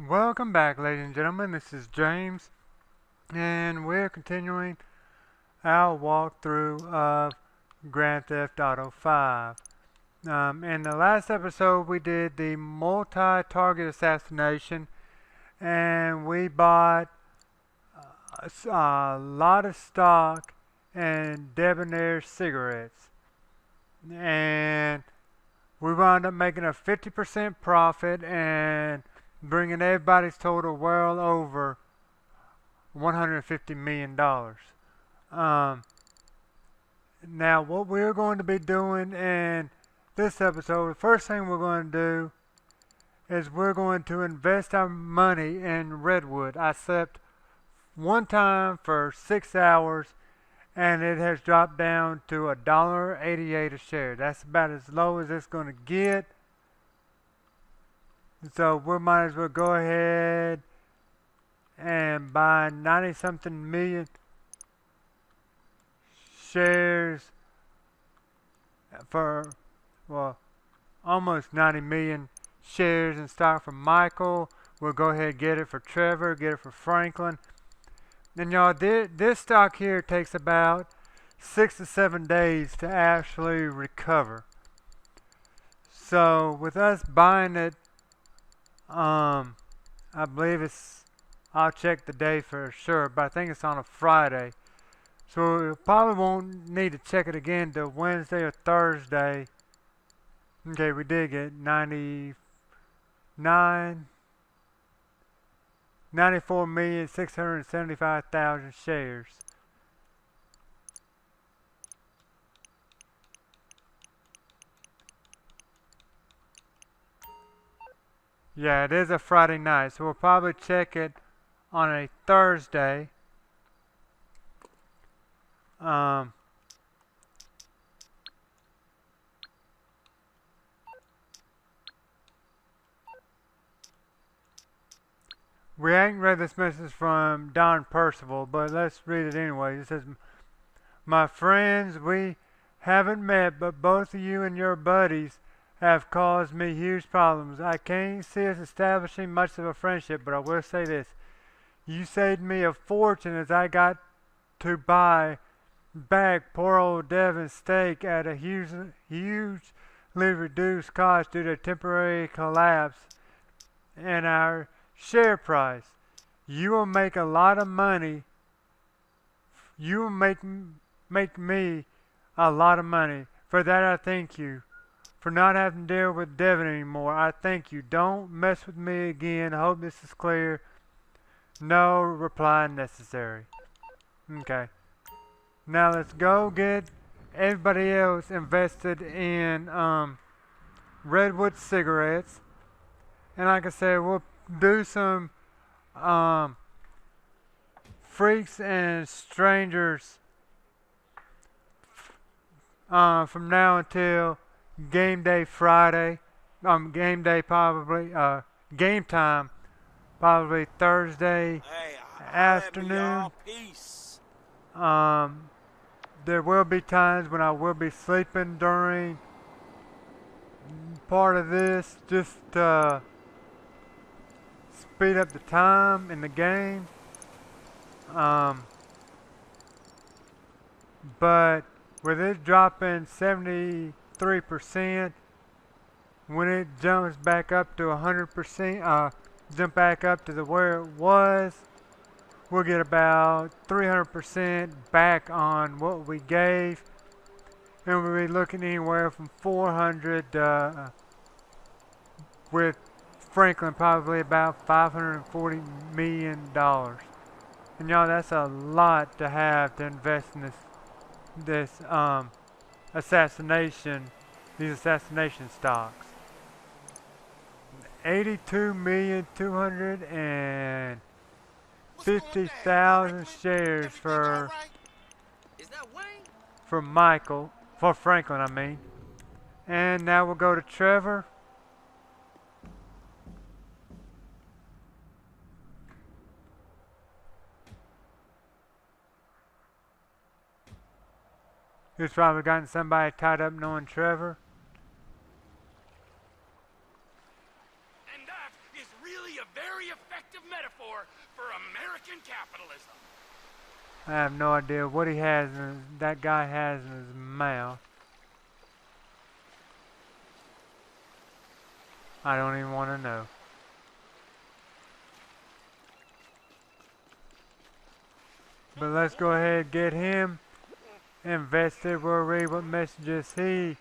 Welcome back, ladies and gentlemen. This is James, and we're continuing our walkthrough of Grand Theft Auto 5. In the last episode, we did the multi-target assassination, and we bought a lot of stock and debonair cigarettes, and we wound up making a 50% profit and bringing everybody's total well over $150 million. Um, Now, what we're going to be doing in this episode, the first thing we're going to do is we're going to invest our money in Redwood. I slept one time for 6 hours and it has dropped down to $1.88 a share. That's about as low as it's going to get. So we might as well go ahead and buy 90 something million shares for, well, almost 90 million shares in stock for Michael. We'll go ahead and get it for Trevor, get it for Franklin. And y'all, this stock here takes about 6 to 7 days to actually recover. So with us buying it, I believe I'll check the day for sure, but I think it's on a Friday. So we probably won't need to check it again till Wednesday or Thursday. Okay, we did get 94,675,000 shares. Yeah, it is a Friday night, so we'll probably check it on a Thursday. We ain't read this message from Don Percival, but let's read it anyway. It says, "My friends, we haven't met, but both of you and your buddies have caused me huge problems. I can't see us establishing much of a friendship, but I will say this. You saved me a fortune as I got to buy back poor old Devin's stake at a hugely reduced cost due to temporary collapse in our share price. You will make a lot of money. You will make me a lot of money. For that I thank you. For not having to deal with Devin anymore, I thank you. Don't mess with me again. I hope this is clear. No reply necessary." Okay. Now let's go get everybody else invested in Redwood cigarettes. And like I said, we'll do some freaks and strangers from now until game day Friday. Game day probably, game time probably Thursday afternoon. There will be times when I will be sleeping during part of this just to speed up the time in the game. But with it dropping 73%, when it jumps back up to 100%, jump back up to where it was, we'll get about 300% back on what we gave, and we'll be looking anywhere from 400 with Franklin probably about $540 million. And y'all, that's a lot to have to invest in this assassination, these assassination stocks. 82,250,000 shares for Michael, for Franklin, I mean. And now we'll go to Trevor. Who's probably gotten somebody tied up knowing Trevor. And that is really a very effective metaphor for American capitalism. I have no idea what he has in his, that guy has in his mouth. I don't even want to know. But let's go ahead and get him invested. We'll read what messages he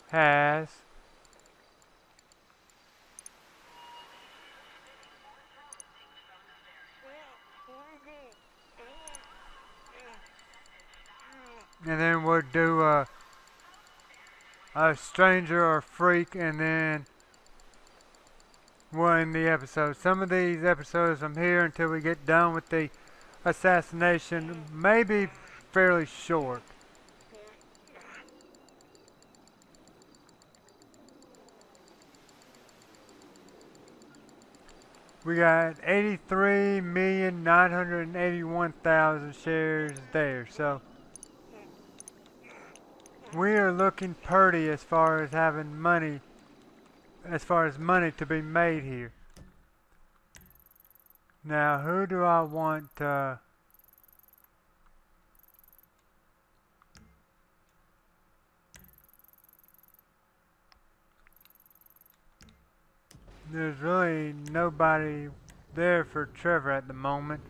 has. And then we'll do a stranger or freak, and then we'll end the episode. Some of these episodes from here until we get done with the assassination may be fairly short. We got 83,981,000 shares there, so we are looking pretty as far as having money, as far as money to be made here. Now, who do I want? There's really nobody there for Trevor at the moment.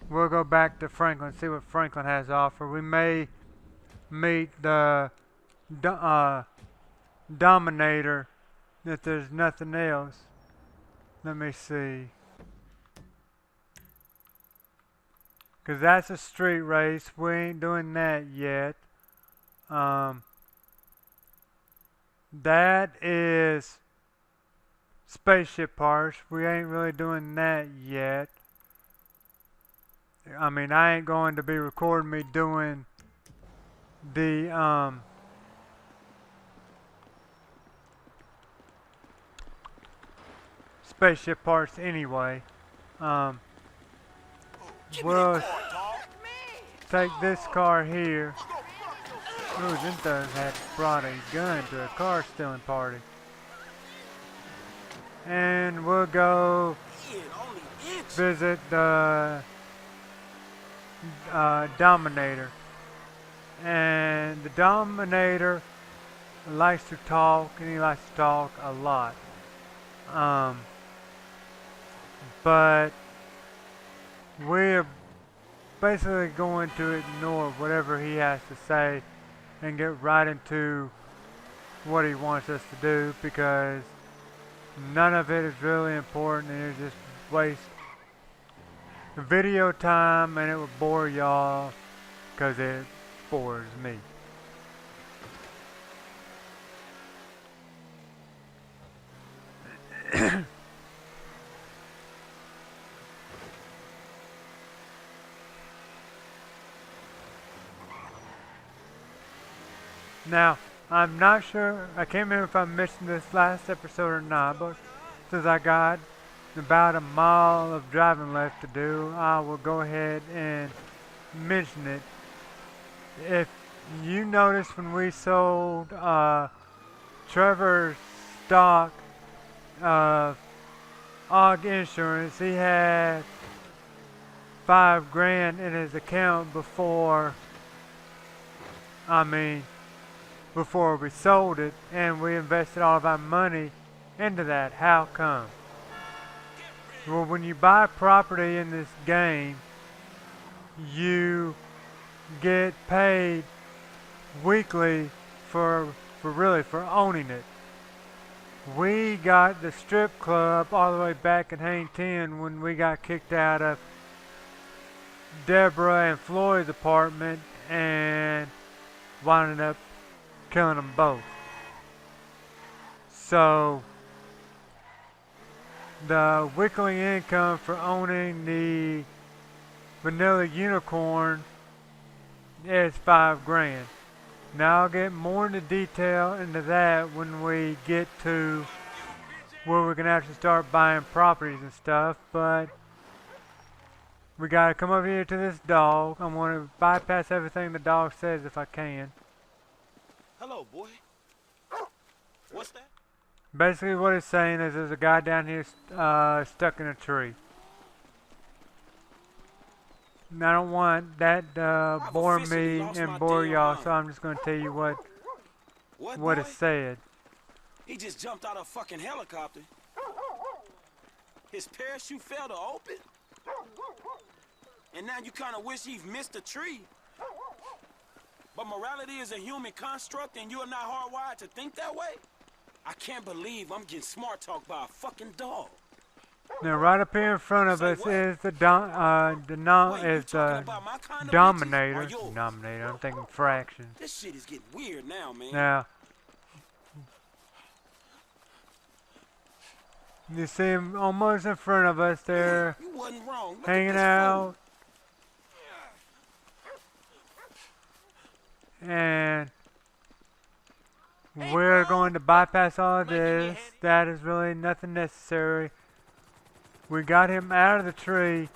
We'll go back to Franklin, see what Franklin has to offer. We may meet the Dominator if there's nothing else. Let me see. Because that's a street race. We ain't doing that yet. That is spaceship parts. We ain't really doing that yet. I mean, I ain't going to be recording me doing the spaceship parts anyway. We'll take this car here. Ooh, Zinthos had brought a gun to a car stealing party. And we'll go visit the Dominator. And the Dominator likes to talk, and he likes to talk a lot. But we're basically going to ignore whatever he has to say and get right into what he wants us to do, because none of it is really important, and it'll just waste video time, and it will bore y'all, because it bores me. Now, I'm not sure, I can't remember if I mentioned this last episode or not, but since I got about a mile of driving left to do, I will go ahead and mention it. If you noticed when we sold Trevor's stock of OG Insurance, he had $5,000 in his account before we sold it, and we invested all of our money into that. How come? Well, when you buy property in this game, you get paid weekly for owning it. We got the strip club all the way back in Hang 10 when we got kicked out of Deborah and Floyd's apartment and winded up killing them both. So the weekly income for owning the Vanilla Unicorn is $5,000. Now I'll get more into detail into that when we get to where we can actually start buying properties and stuff, but we gotta come over here to this dog. I'm gonna bypass everything the dog says if I can. Hello, boy. What's that? Basically, what it's saying is there's a guy down here stuck in a tree. And I don't want that I've bore officially me lost and my bore damn y'all, mind. so I'm just going to tell you what What, it boy? said. He just jumped out of a fucking helicopter. His parachute fell to open. And now you kind of wish he'd missed a tree. But morality is a human construct and you are not hardwired to think that way? I can't believe I'm getting smart talked by a fucking dog. Now, right up here in front of Say us what? is the Wait, you talking the about my kind of Dominator. bitches or yours? Dominator. I'm thinking fractions. This shit is getting weird now, man. Now, you see him almost in front of us there, You wasn't wrong. Look hanging at this out, fool. and Hey, we're bro. going to bypass all of Making you this. heavy. That is really nothing necessary. We got him out of the tree,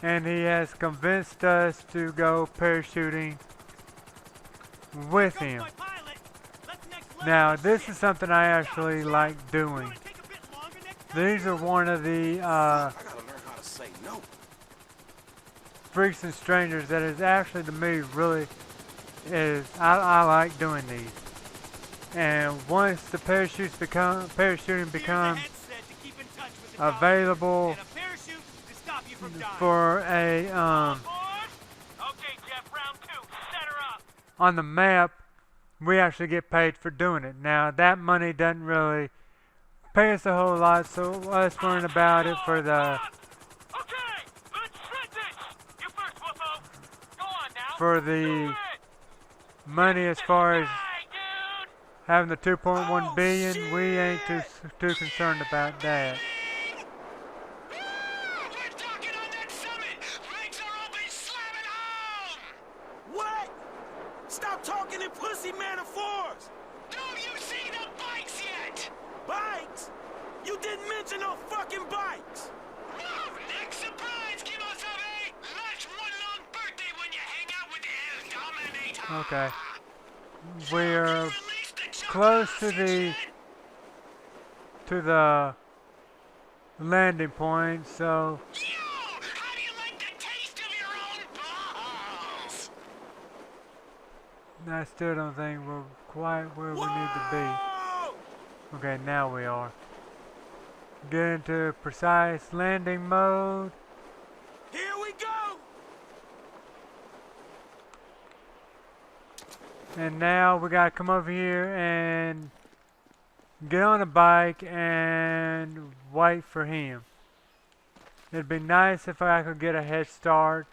and he has convinced us to go parachuting with Comes him. my pilot. Let's next level Now, this shit. is something I actually like doing. Gonna take a bit longer next time. These are one of the I gotta learn how to say no. freaks and strangers that is actually to me really is I like doing these. And once the parachuting Here's a becomes headset to keep in touch with the dog. available And a parachute to stop you from dying. for a All aboard? Okay, Jeff, round 2. Set her up. on the map, we actually get paid for doing it. Now that money doesn't really pay us a whole lot, so us worrying about it for the Okay, let's shred this. You first, Wuffo. Go on now. for Do the it. money as far as Hi, dude. having the 2.1 Oh, billion, we ain't too concerned about that. We're talking on that summit. Legs are open, slamming home. What? Stop talking in pussy metaphors. Do you see the bikes yet? Bikes? You didn't mention no fucking bikes. Whoa, next surprise, Kimosabe. Last one long birthday when you hang out with the El Dominator. Okay. We're Release the chopper, close to oxygen. the landing point, so Yo, how do you like the taste of your own balls? I still don't think we're quite where we need to Whoa! be. Okay, now we are. Get into precise landing mode. Here we go. And now we gotta come over here and get on a bike and wait for him. It'd be nice if I could get a head start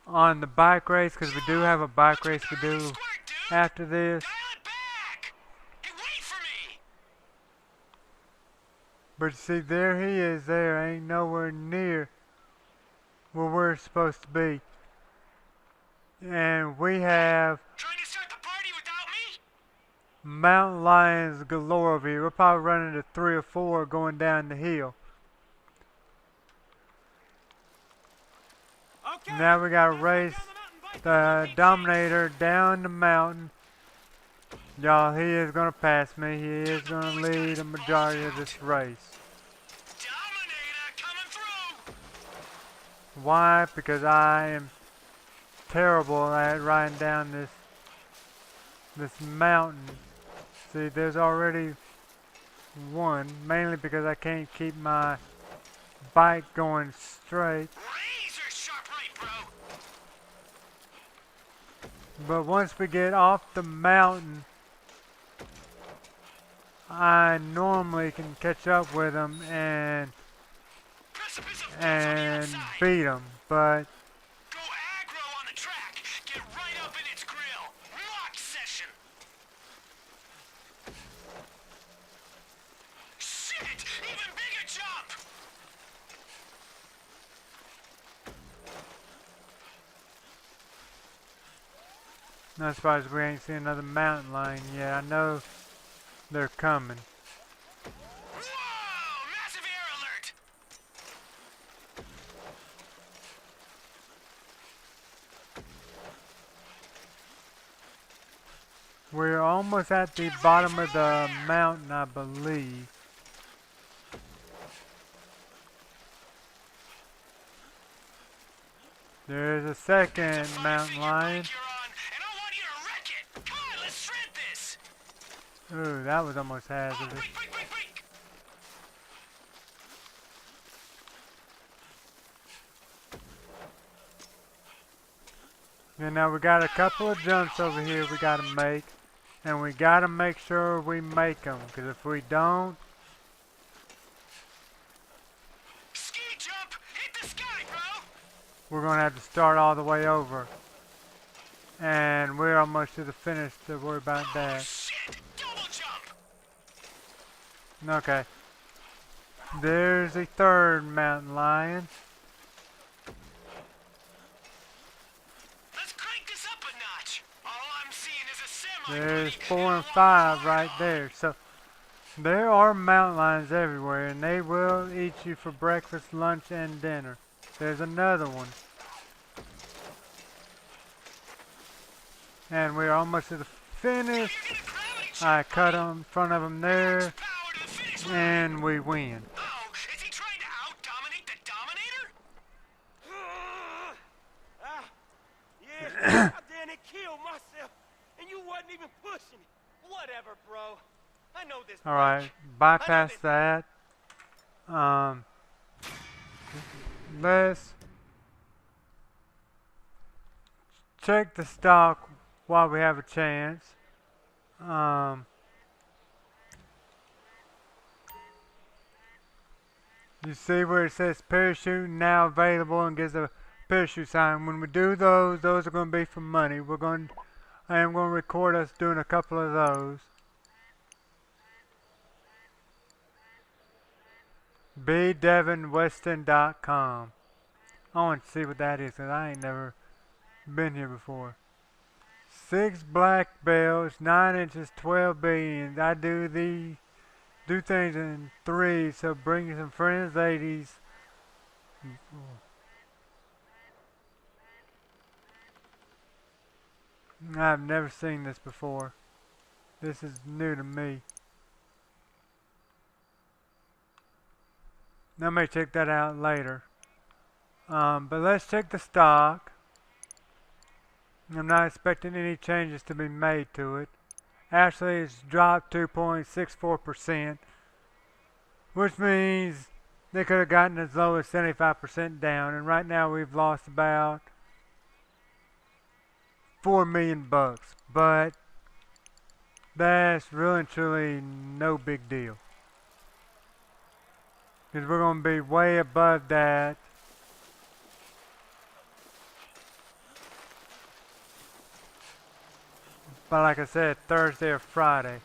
on the bike race, because we do have a bike race we do Squirt, dude. after this. Dial it back. Hey, wait for me. But you see, there he is there. Ain't nowhere near where we're supposed to be. And we have Trying to start the party without me? mountain lions galore over here. We're probably running to 3 or 4 going down the hill. Okay. Now we gotta Let's go race down the mountain bike the and keep Dominator down the mountain. Y'all, he is gonna pass me. He is gonna lead the majority of this race. chasing. Dominator coming through. Why? Because I am terrible at riding down this mountain. See, there's already one, mainly because I can't keep my bike going straight. Razor sharp right, bro. But once we get off the mountain, I normally can catch up with them and Precipice of force on the outside. beat them. But Go aggro on the track. Get right up in its grill. Lock session. Shit! Even bigger jump! not surprised we ain't seen another mountain lion yet. I know they're coming. Whoa! Massive air alert! We're almost at the bottom of the mountain, I believe. There's a second mountain lion. Ooh, that was almost hazardous. And now we got a couple of jumps over here we gotta make. And we gotta make sure we make them, because if we don't... Ski jump! Hit the sky, bro! we're gonna have to start all the way over. And we're almost to the finish to worry about that. Shit! Double jump! Okay. There's a third mountain lion. Let's crank this up a notch. All I'm seeing is a semi. There's 4 and 5 right there. So there are mountain lions everywhere, and they will eat you for breakfast, lunch, and dinner. There's another one. And we're almost to the finish. I cut in front of them there, and we win. Oh, is he trying to out-dominate the Dominator? Yeah, I damn it killed myself, and you wasn't even pushing it. Whatever, bro. I know this. Alright, bypass that. Let's check the stock while we have a chance. You see where it says parachute now available and gives a parachute sign. When we do those are going to be for money. I am going to record us doing a couple of those. bdevinweston.com. I want to see what that is, because I ain't never been here before. 6 black belts, 9 inches, 12 billion. I do things in 3, so bring some friends, ladies. I've never seen this before. This is new to me. I may check that out later. But let's check the stock. I'm not expecting any changes to be made to it. Actually, it's dropped 2.64%, which means they could have gotten as low as 75% down, and right now we've lost about $4 million bucks, but that's really and truly no big deal, because we're going to be way above that. But like I said, Thursday or Friday.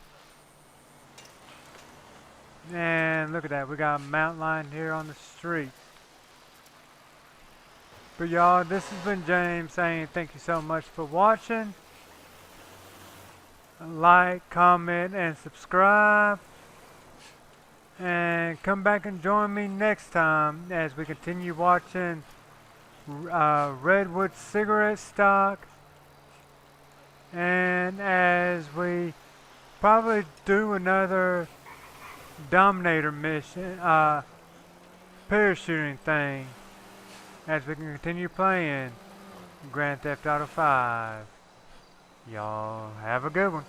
And look at that, we got a mountain lion here on the street. But y'all, this has been James saying thank you so much for watching. Like, comment, and subscribe. And come back and join me next time as we continue watching Redwood cigarette stock. And as we probably do another Dominator mission, parachuting thing, as we can continue playing Grand Theft Auto 5. Y'all have a good one.